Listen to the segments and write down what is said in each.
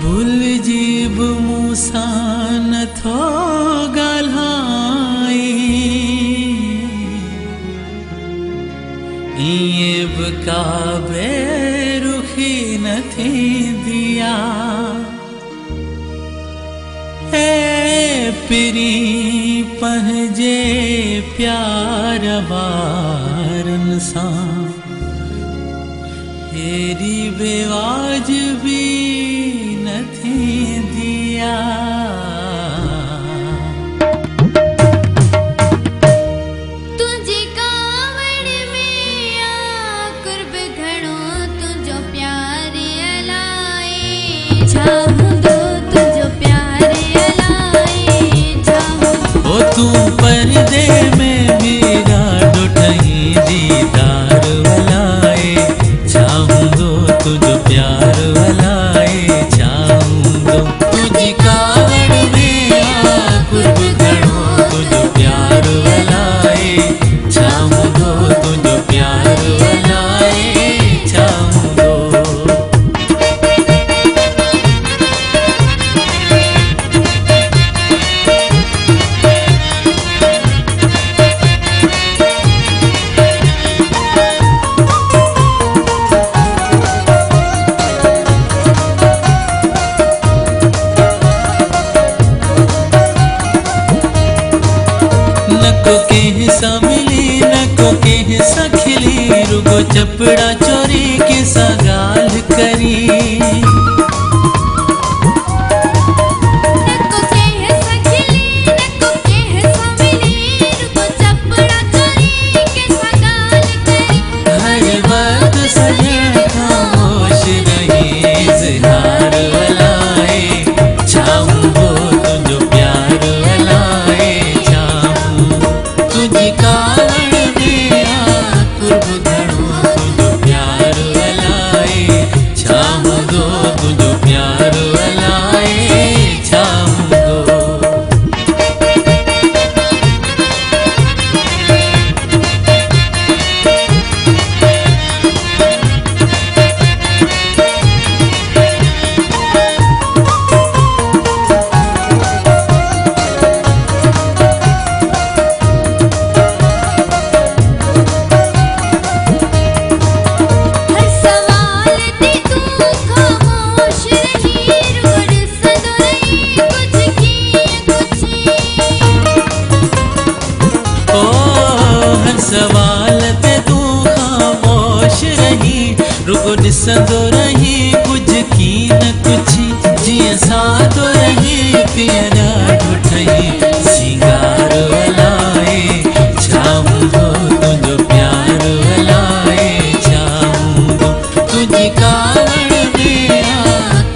भूल जीब मूसा न थो ॻाल्हाई ईअं बि का बेरुखी न थींदी ए पिरी पंहिंजे प्यार वारनि सां हेरी बेवाजिबी न थींदी तुझी कावड़ में कुर्ब घणो तुझो प्यार अलाए चाहूंदो तुझो प्यार अलाए चाहूं ओ तू पर्दे में भी ॾाढो ठही दीदार वलाए चाहूंदो तुझो प्यार वलाए चाहूंदो तुझी कावड़ में कुर्ब घणो तुझो प्यार वलाए चाहूंदो तुझो प्यार वलाए चाहूंदो सा मिली न को के सा खिली रुगो चपड़ा चोरी के सा गाल करी हर वक्त सजन खामोश रही इज़हार वलाए चाहूंदो तुझो प्यार वलाए चाहूं तुझी कावड़ में कुर्ब घणो तुझो प्यार वलाए चाहूंदो तुझो प्यार वलाए चाहूंदो सवाल ते तू खामोश रही रुगो ॾिसंदो रही कुछ की न कुछ जीअं सादो रही पिया ॾाढो ठही सिंगार वलाए चाहूंदो तुझो प्यार वलाए चाहूंदो तुझी कावड़ में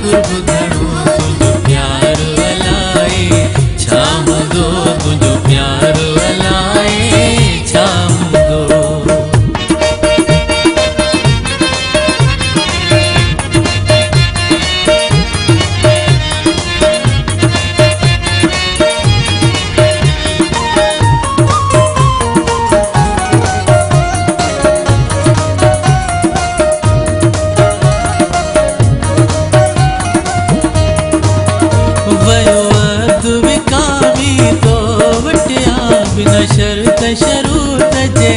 कुर्ब घणो तुझो प्यार वलाए चाहूंदो तुझो प्यार वलाए चाहूंदो वयो वक्त विकामी तो वटिया बिना शर्त शरूत जे